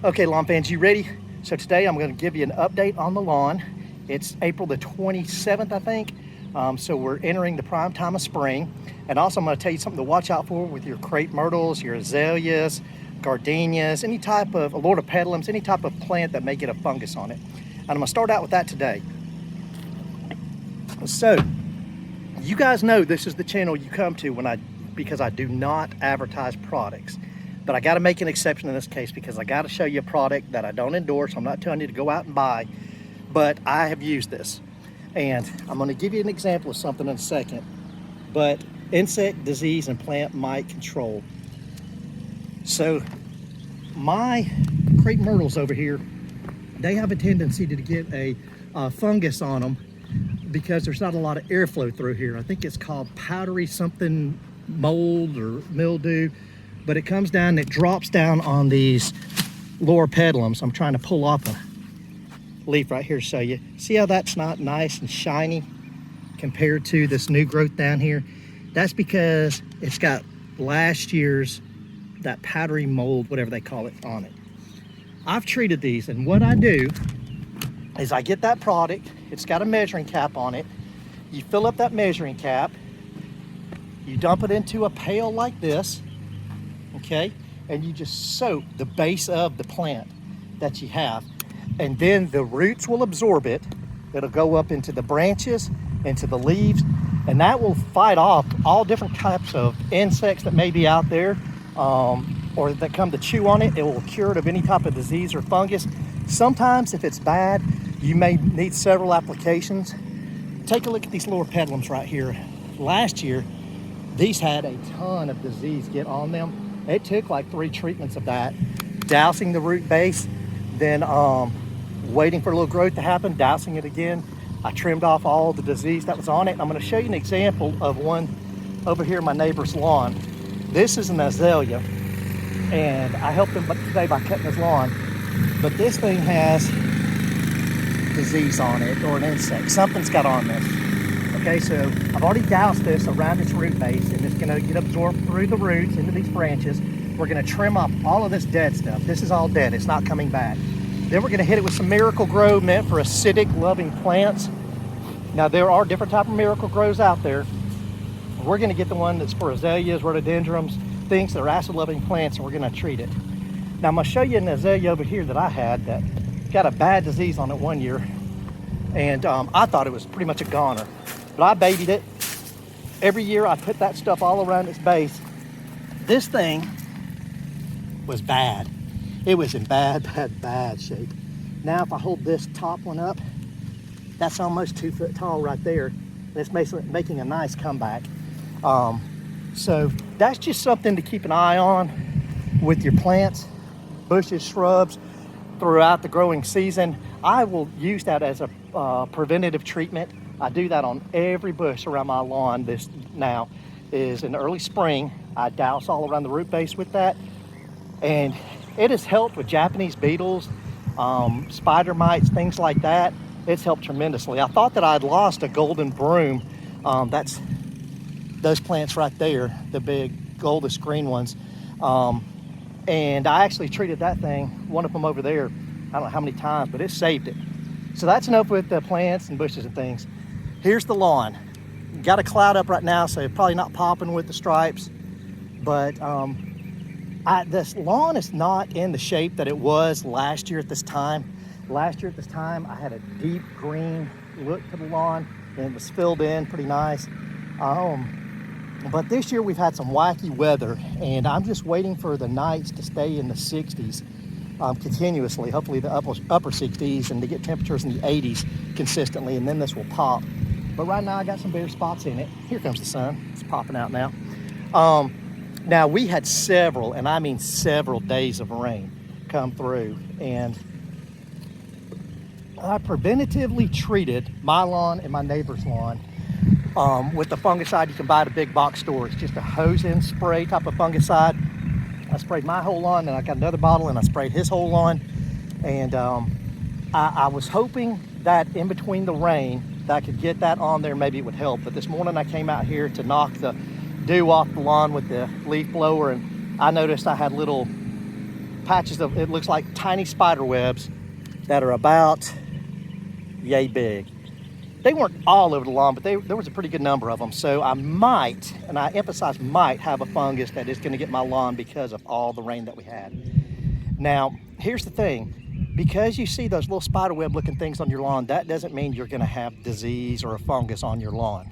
Okay, lawn fans, you ready? So today I'm going to give you an update on the lawn. It's April the 27th, I think. So we're entering the prime time of spring. And also I'm going to tell you something to watch out for with your crepe myrtles, your azaleas, gardenias, any type of alortopedilums, any type of plant that may get a fungus on it. And I'm going to start out with that today. So you guys know this is the channel you come to because I do not advertise products. But I got to make an exception in this case because I got to show you a product that I don't endorse. I'm not telling you to go out and buy, but I have used this. And I'm going to give you an example of something in a second. But insect, disease, and plant mite control. So my crepe myrtles over here, they have a tendency to get a fungus on them because there's not a lot of airflow through here. I think it's called powdery something mold or mildew. But it comes down, it drops down on these lower pedilums. I'm trying to pull off a leaf right here to show you. See how that's not nice and shiny compared to this new growth down here? That's because it's got last year's, that powdery mold, whatever they call it, on it. I've treated these, and what I do is I get that product. It's got a measuring cap on it. You fill up that measuring cap. You dump it into a pail like this. Okay, and you just soak the base of the plant that you have, and then the roots will absorb it. It'll go up into the branches, into the leaves, and that will fight off all different types of insects that may be out there or that come to chew on it. It will cure it of any type of disease or fungus. Sometimes if it's bad, you may need several applications. Take a look at these lower pedilums right here. Last year, these had a ton of disease get on them. It took like 3 treatments of that, dousing the root base, then waiting for a little growth to happen, dousing it again. I trimmed off all the disease that was on it. I'm going to show you an example of one over here in my neighbor's lawn. This is an azalea, and I helped him today by cutting his lawn. But this thing has disease on it, or an insect. Something's got on this. Okay, so I've already doused this around its root base, and it's gonna get absorbed through the roots into these branches. We're gonna trim up all of this dead stuff. This is all dead, it's not coming back. Then we're gonna hit it with some Miracle Grow meant for acidic loving plants. Now there are different type of Miracle Grows out there. We're gonna get the one that's for azaleas, rhododendrons, things that are acid loving plants, and we're gonna treat it. Now I'm gonna show you an azalea over here that I had that got a bad disease on it one year, and I thought it was pretty much a goner. But I babied it. Every year I put that stuff all around its base. This thing was bad. It was in bad shape. Now if I hold this top one up, that's almost 2 foot tall right there. And it's making a nice comeback. So that's just something to keep an eye on with your plants, bushes, shrubs, throughout the growing season. I will use that as a preventative treatment. I do that on every bush around my lawn. This now is in the early spring. I douse all around the root base with that. And it has helped with Japanese beetles, spider mites, things like that. It's helped tremendously. I thought that I'd lost a golden broom. That's those plants right there, the big goldish green ones. And I actually treated that thing, one of them over there, I don't know how many times, but it saved it. So that's enough with the plants and bushes and things. Here's the lawn. Got a cloud up right now, so probably not popping with the stripes. But this lawn is not in the shape that it was last year at this time. Last year at this time, I had a deep green look to the lawn, and it was filled in pretty nice. But this year we've had some wacky weather, and I'm just waiting for the nights to stay in the 60s continuously, hopefully the upper 60s, and to get temperatures in the 80s consistently, and then this will pop. But right now I got some bare spots in it. Here comes the sun. It's popping out now. Now we had several, and I mean several days of rain come through, and I preventatively treated my lawn and my neighbor's lawn with the fungicide you can buy at a big box store. It's just a hose-in spray type of fungicide. I sprayed my whole lawn, and I got another bottle, and I sprayed his whole lawn. And I was hoping that in between the rain that I could get that on there, maybe it would help. But this morning I came out here to knock the dew off the lawn with the leaf blower, and I noticed I had little patches of, it looks like tiny spider webs that are about yay big. They weren't all over the lawn, but there was a pretty good number of them. So I might, and I emphasize might, have a fungus that is gonna get my lawn because of all the rain that we had. Now, here's the thing. Because you see those little spider web looking things on your lawn, that doesn't mean you're gonna have disease or a fungus on your lawn.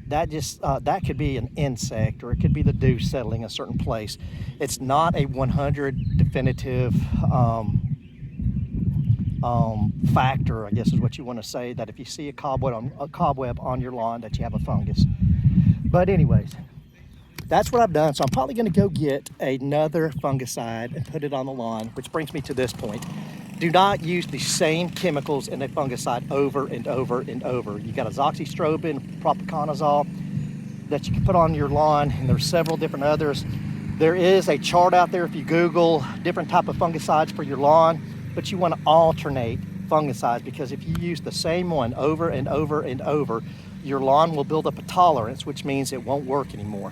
That just, that could be an insect, or it could be the dew settling in a certain place. It's not a 100 definitive factor, I guess is what you want to say, that if you see a cobweb on your lawn that you have a fungus. But anyways, that's what I've done. So I'm probably going to go get another fungicide and put it on the lawn, which brings me to this point. Do not use the same chemicals in a fungicide over and over and over. You got azoxystrobin, propiconazole that you can put on your lawn, and there's several different others. There is a chart out there if you Google different type of fungicides for your lawn, but you want to alternate fungicides, because if you use the same one over and over and over, your lawn will build up a tolerance, which means it won't work anymore.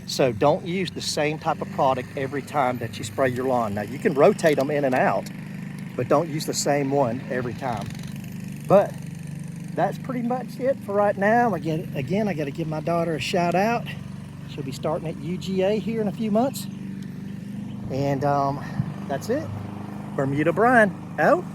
So don't use the same type of product every time that you spray your lawn. Now you can rotate them in and out, but don't use the same one every time. But that's pretty much it for right now. Again, I got to give my daughter a shout out. She'll be starting at UGA here in a few months. And that's it. Bermuda Brian, out.